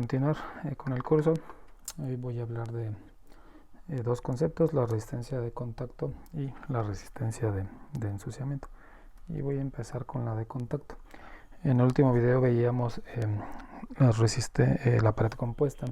Continuar con el curso. Hoy voy a hablar de dos conceptos: la resistencia de contacto y la resistencia de ensuciamiento. Y voy a empezar con la de contacto. En el último video veíamos la pared compuesta,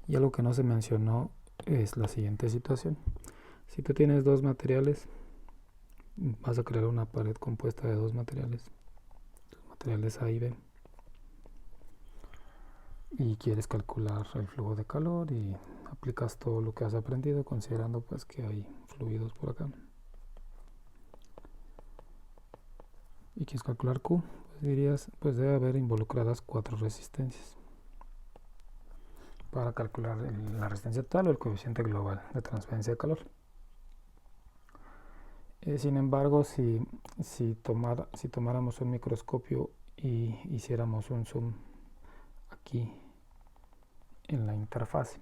y algo que no se mencionó es la siguiente situación. Si tú tienes dos materiales, vas a crear una pared compuesta de dos materiales A y B, y quieres calcular el flujo de calor, y aplicas todo lo que has aprendido considerando pues que hay fluidos por acá, y quieres calcular Q, pues dirías, pues debe haber involucradas 4 resistencias para calcular la resistencia total o el coeficiente global de transferencia de calor. Sin embargo, si tomáramos un microscopio y hiciéramos un zoom aquí en la interfase,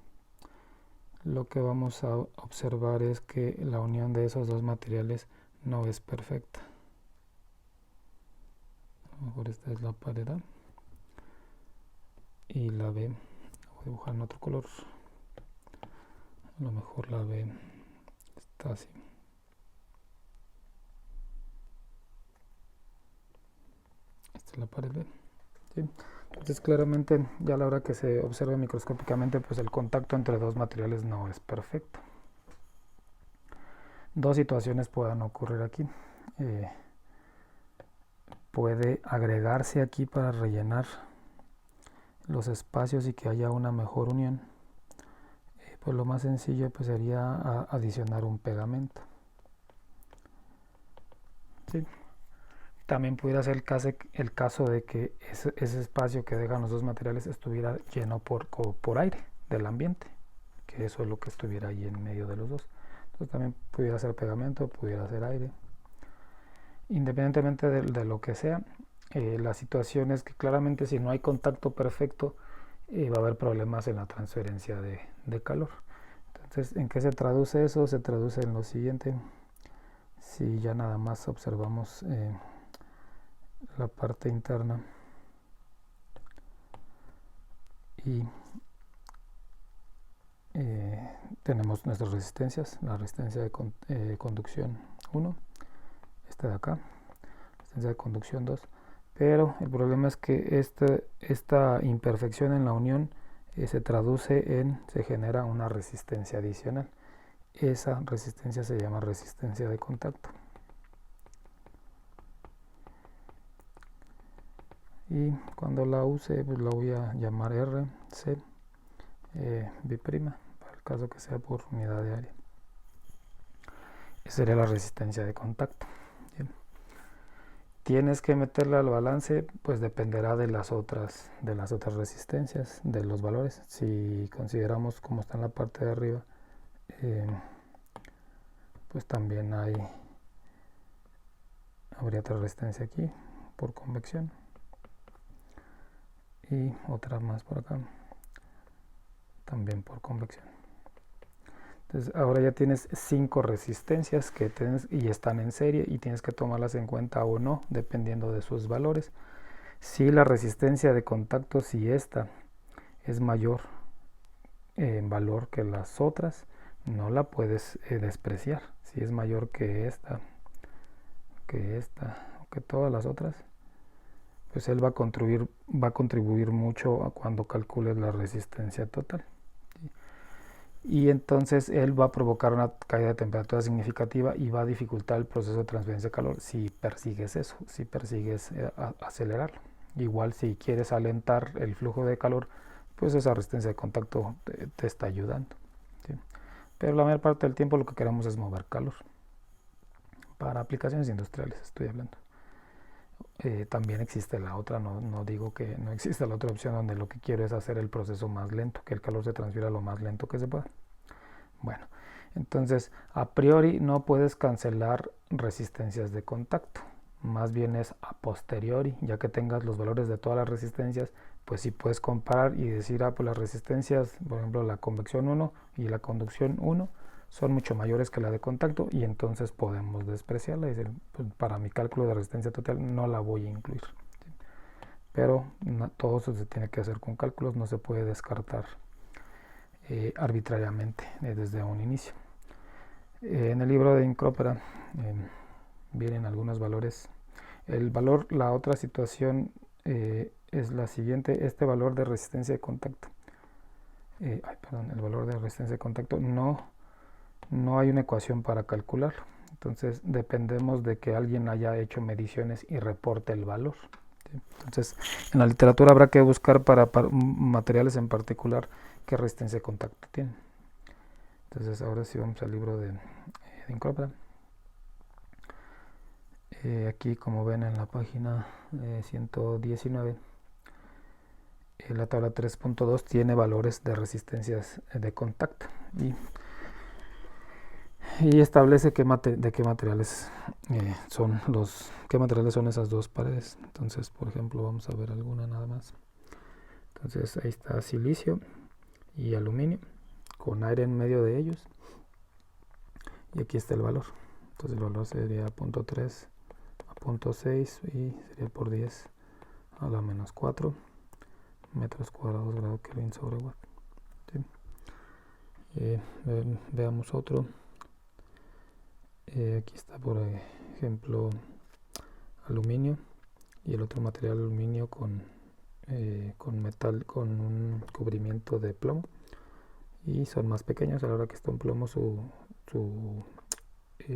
lo que vamos a observar es que la unión de esos dos materiales no es perfecta. A lo mejor esta es la pared A y la B, voy a dibujar en otro color. A lo mejor la B está así. Esta es la pared B. ¿Sí? Entonces claramente ya a la hora que se observa microscópicamente, pues el contacto entre dos materiales no es perfecto. Dos situaciones puedan ocurrir aquí. Puede agregarse aquí para rellenar los espacios y que haya una mejor unión. Pues lo más sencillo pues sería adicionar un pegamento. ¿Sí? También pudiera ser el caso de que ese espacio que dejan los dos materiales estuviera lleno por aire del ambiente, que eso es lo que estuviera ahí en medio de los dos. Entonces también pudiera ser pegamento, pudiera ser aire. Independientemente de lo que sea, la situación es que claramente si no hay contacto perfecto, va a haber problemas en la transferencia de calor. Entonces, ¿en qué se traduce eso? Se traduce en lo siguiente. Si ya nada más observamos la parte interna y tenemos nuestras resistencias, la resistencia de conducción 1, esta de acá, resistencia de conducción 2, pero el problema es que esta imperfección en la unión se genera una resistencia adicional. Esa resistencia se llama resistencia de contacto. Y cuando la use, pues la voy a llamar R, C, B', para el caso que sea por unidad de área. Esa sería la resistencia de contacto. Bien. Tienes que meterla al balance, pues dependerá de las otras resistencias, de los valores. Si consideramos como está en la parte de arriba, pues también habría otra resistencia aquí por convección y otra más por acá también por convección. Entonces ahora ya tienes 5 resistencias y están en serie, y tienes que tomarlas en cuenta o no dependiendo de sus valores. Si la resistencia de contacto, si esta es mayor en valor que las otras, no la puedes despreciar. Si es mayor que esta o que todas las otras, pues él va a contribuir mucho a cuando calcules la resistencia total. Y entonces él va a provocar una caída de temperatura significativa y va a dificultar el proceso de transferencia de calor si persigues eso, si persigues acelerarlo. Igual si quieres alentar el flujo de calor, pues esa resistencia de contacto te está ayudando. ¿Sí? Pero la mayor parte del tiempo lo que queremos es mover calor. Para aplicaciones industriales estoy hablando. También existe la otra, no digo que no exista la otra opción, donde lo que quiero es hacer el proceso más lento, que el calor se transfiera lo más lento que se pueda. Bueno, entonces a priori no puedes cancelar resistencias de contacto, más bien es a posteriori. Ya que tengas los valores de todas las resistencias, pues sí puedes comparar y decir, pues las resistencias, por ejemplo la convección 1 y la conducción 1 son mucho mayores que la de contacto, y entonces podemos despreciarla y decir, pues para mi cálculo de resistencia total no la voy a incluir. ¿Sí? pero todo eso se tiene que hacer con cálculos, no se puede descartar arbitrariamente desde un inicio. En el libro de Incrópera vienen algunos valores. La otra situación es la siguiente: este valor de resistencia de contacto, el valor de resistencia de contacto no hay una ecuación para calcularlo. Entonces dependemos de que alguien haya hecho mediciones y reporte el valor. Entonces en la literatura habrá que buscar para materiales en particular qué resistencia de contacto tienen. Entonces ahora sí vamos al libro de Incrópera. Aquí, como ven en la página 119, la tabla 3.2 tiene valores de resistencias de contacto y establece de qué materiales qué materiales son esas dos paredes. Entonces, por ejemplo, vamos a ver alguna nada más. Entonces ahí está silicio y aluminio con aire en medio de ellos, y aquí está el valor. Entonces el valor sería 0.3 a 0.6 y sería por 10 a la menos 4 metros cuadrados grado Kelvin sobre watt. ¿Sí? Veamos otro. Aquí está, por ejemplo, aluminio, y el otro material aluminio con metal, con un cubrimiento de plomo, y son más pequeños. A la hora que está en plomo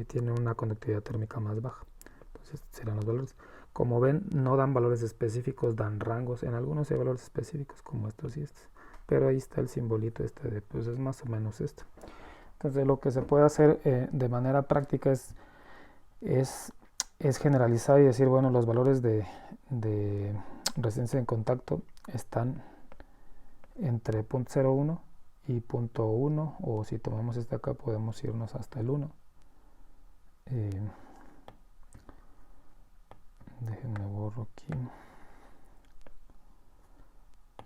tiene una conductividad térmica más baja. Entonces serán los valores. Como ven, no dan valores específicos, dan rangos. En algunos hay valores específicos como estos y estos, pero ahí está el simbolito de pues es más o menos esto. Entonces lo que se puede hacer de manera práctica es generalizar y decir, bueno, los valores de resistencia en contacto están entre 0.01 y 0.1, o si tomamos este acá podemos irnos hasta el 1. Déjenme borro aquí.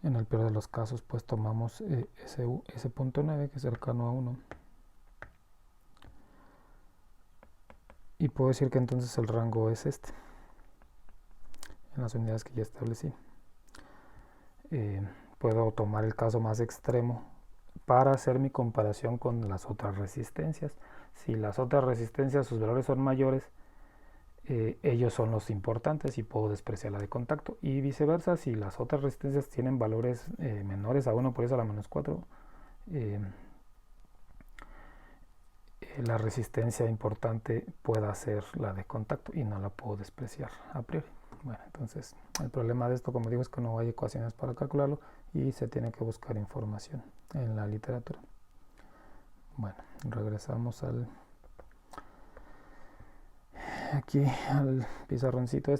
En el peor de los casos, pues tomamos ese 0.9, que es cercano a 1. Y puedo decir que entonces el rango es este, en las unidades que ya establecí. Puedo tomar el caso más extremo para hacer mi comparación con las otras resistencias. Si las otras resistencias, sus valores son mayores, ellos son los importantes y puedo despreciar la de contacto, y viceversa. Si las otras resistencias tienen valores menores a 1 por eso a la menos 4, la resistencia importante pueda ser la de contacto y no la puedo despreciar a priori. Bueno, entonces el problema de esto, como digo, es que no hay ecuaciones para calcularlo y se tiene que buscar información en la literatura. Bueno, regresamos aquí al pizarroncito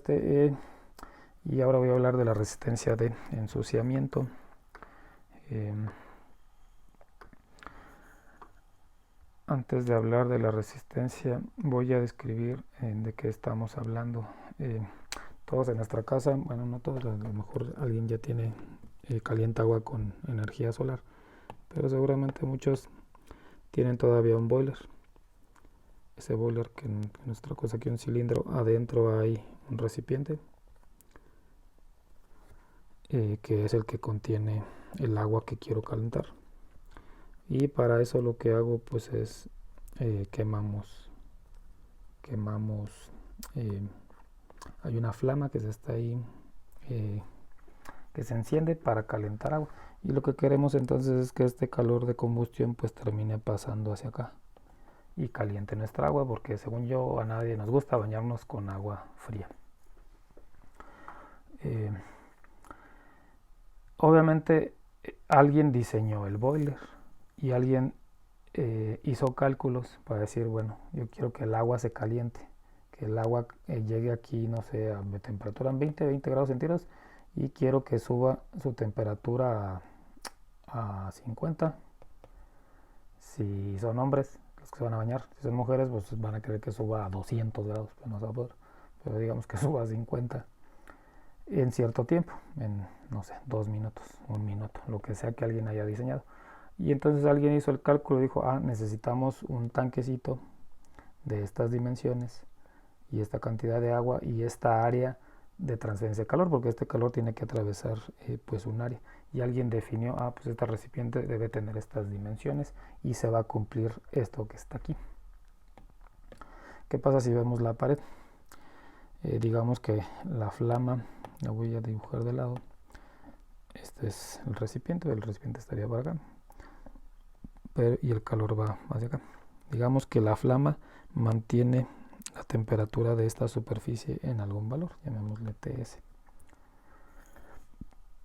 y ahora voy a hablar de la resistencia de ensuciamiento. Antes de hablar de la resistencia, voy a describir de qué estamos hablando. Todos en nuestra casa, bueno, no todos, a lo mejor alguien ya tiene calienta agua con energía solar, pero seguramente muchos tienen todavía un boiler. Ese boiler, que en nuestra cosa aquí un cilindro, adentro hay un recipiente que es el que contiene el agua que quiero calentar. Y para eso lo que hago pues es quemamos hay una flama que se está ahí que se enciende para calentar agua, y lo que queremos entonces es que este calor de combustión pues termine pasando hacia acá y caliente nuestra agua, porque según yo a nadie nos gusta bañarnos con agua fría. Obviamente alguien diseñó el boiler y alguien hizo cálculos para decir, bueno, yo quiero que el agua se caliente, que el agua llegue aquí, no sé, a temperatura en 20 grados centígrados, y quiero que suba su temperatura a 50. Si son hombres los que se van a bañar, si son mujeres pues van a querer que suba a 200 grados, pues no se va a poder, pero digamos que suba a 50 en cierto tiempo, en no sé, 2 minutos, 1 minuto, lo que sea que alguien haya diseñado. Y entonces alguien hizo el cálculo y dijo, necesitamos un tanquecito de estas dimensiones y esta cantidad de agua y esta área de transferencia de calor, porque este calor tiene que atravesar pues un área, y alguien definió, pues este recipiente debe tener estas dimensiones y se va a cumplir esto que está aquí. ¿Qué pasa si vemos la pared? Digamos que la flama la voy a dibujar de lado. Este es el recipiente estaría por acá, y el calor va hacia acá. Digamos que la flama mantiene la temperatura de esta superficie en algún valor, llamémosle TS.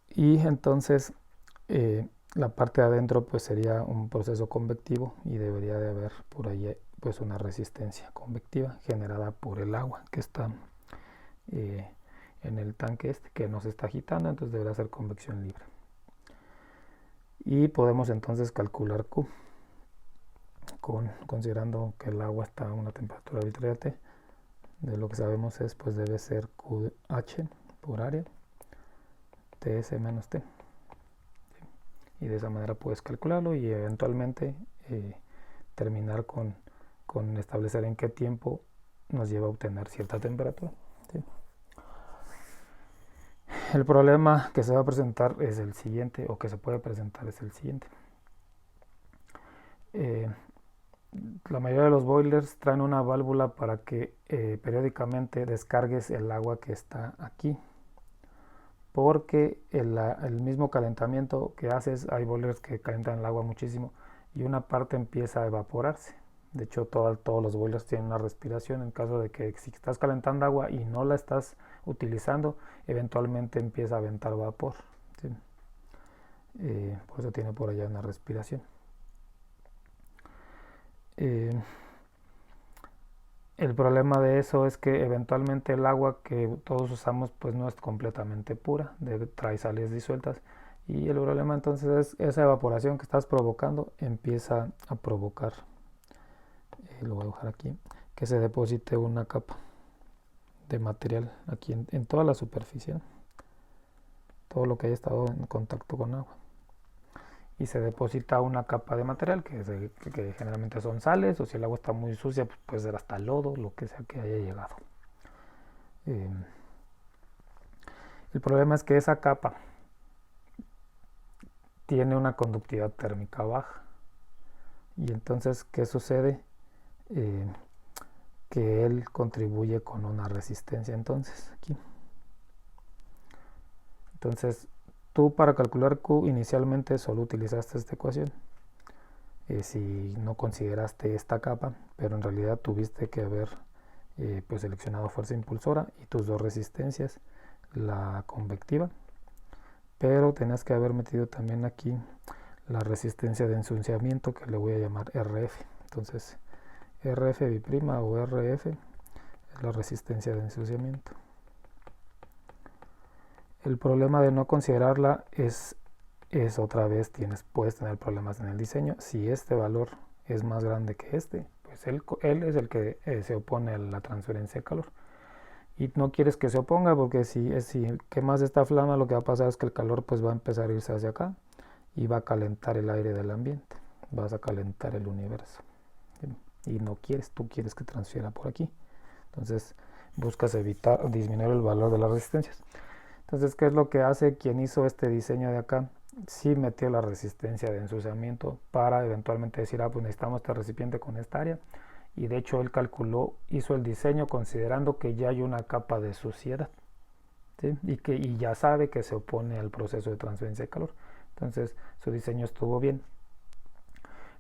Y entonces la parte de adentro pues sería un proceso convectivo, y debería de haber por ahí pues una resistencia convectiva generada por el agua que está en el tanque que no se está agitando, entonces deberá ser convección libre. Y podemos entonces calcular Q considerando que el agua está a una temperatura arbitraria T. De lo que sabemos es pues debe ser QH por área TS menos T, y de esa manera puedes calcularlo y eventualmente terminar con establecer en qué tiempo nos lleva a obtener cierta temperatura, ¿sí? El problema que se va a presentar es el siguiente, o que se puede presentar es el siguiente. La mayoría de los boilers traen una válvula para que periódicamente descargues el agua que está aquí, porque el mismo calentamiento que haces, hay boilers que calientan el agua muchísimo y una parte empieza a evaporarse. De hecho, todos los boilers tienen una respiración. En caso de que si estás calentando agua y no la estás utilizando, eventualmente empieza a aventar vapor, ¿sí? Por eso tiene por allá una respiración. El problema de eso es que eventualmente el agua que todos usamos pues no es completamente pura, trae sales disueltas, y el problema entonces es esa evaporación que estás provocando empieza a provocar, lo voy a dejar aquí, que se deposite una capa de material aquí en toda la superficie, ¿no? Todo lo que haya estado en contacto con agua, y se deposita una capa de material que generalmente son sales, o si el agua está muy sucia pues puede ser hasta lodo, lo que sea que haya llegado. El problema es que esa capa tiene una conductividad térmica baja, y entonces ¿qué sucede? Que él contribuye con una resistencia entonces aquí. Entonces tú, para calcular Q, inicialmente solo utilizaste esta ecuación, si no consideraste esta capa, pero en realidad tuviste que haber pues seleccionado fuerza impulsora y tus dos resistencias, la convectiva, pero tenías que haber metido también aquí la resistencia de ensuciamiento, que le voy a llamar RF. Entonces RF' o RF es la resistencia de ensuciamiento. El problema de no considerarla es otra vez puedes tener problemas en el diseño. Si este valor es más grande que este, pues él es el que se opone a la transferencia de calor, y no quieres que se oponga, porque si quemas esta flama, lo que va a pasar es que el calor pues va a empezar a irse hacia acá y va a calentar el aire del ambiente, vas a calentar el universo, ¿sí? Y no quieres, tú quieres que transfiera por aquí, entonces buscas disminuir el valor de las resistencias. Entonces, ¿qué es lo que hace quien hizo este diseño de acá? Sí metió la resistencia de ensuciamiento para eventualmente decir, pues necesitamos este recipiente con esta área, y de hecho él hizo el diseño considerando que ya hay una capa de suciedad, ¿sí? y ya sabe que se opone al proceso de transferencia de calor. Entonces su diseño estuvo bien.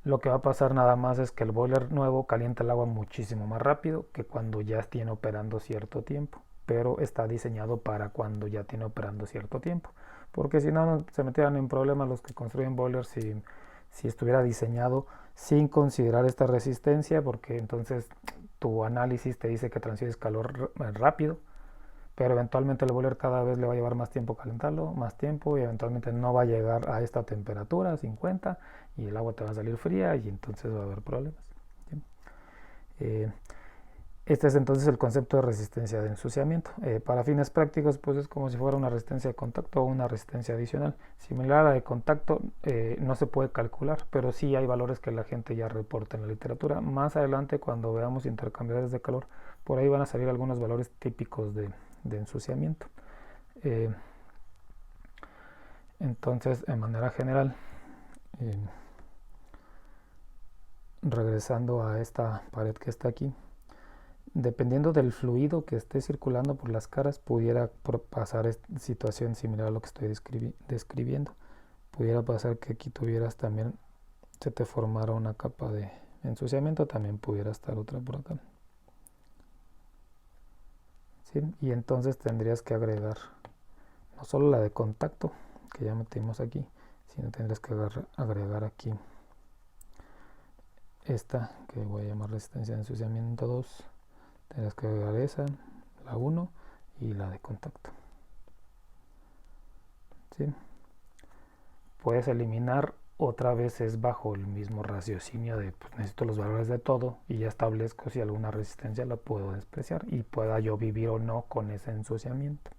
Lo que va a pasar nada más es que el boiler nuevo calienta el agua muchísimo más rápido que cuando ya tiene operando cierto tiempo, pero está diseñado para cuando ya tiene operando cierto tiempo, porque si no se metieran en problemas los que construyen boilers si estuviera diseñado sin considerar esta resistencia, porque entonces tu análisis te dice que transfieres calor rápido, pero eventualmente el boiler cada vez le va a llevar más tiempo calentarlo, más tiempo, y eventualmente no va a llegar a esta temperatura 50, y el agua te va a salir fría, y entonces va a haber problemas, ¿sí? Este es entonces el concepto de resistencia de ensuciamiento. Para fines prácticos, pues es como si fuera una resistencia de contacto o una resistencia adicional. Similar a la de contacto, no se puede calcular, pero sí hay valores que la gente ya reporta en la literatura. Más adelante, cuando veamos intercambiadores de calor, por ahí van a salir algunos valores típicos de de ensuciamiento. Entonces, de manera general, regresando a esta pared que está aquí, dependiendo del fluido que esté circulando por las caras, pudiera pasar situación similar a lo que estoy describiendo. Pudiera pasar que aquí tuvieras también, se te formara una capa de ensuciamiento, también pudiera estar otra por acá. ¿Sí? Y entonces tendrías que agregar no solo la de contacto, que ya metimos aquí, sino tendrías que agregar aquí esta, que voy a llamar resistencia de ensuciamiento 2. Tendrás que agregar esa, la 1 y la de contacto. ¿Sí? Puedes eliminar otra vez es bajo el mismo raciocinio de pues, necesito los valores de todo y ya establezco si alguna resistencia la puedo despreciar y pueda yo vivir o no con ese ensuciamiento.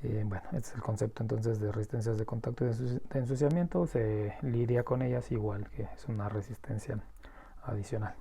Bueno, este es el concepto entonces de resistencias de contacto y de ensuciamiento. Se lidia con ellas igual que es una resistencia adicional.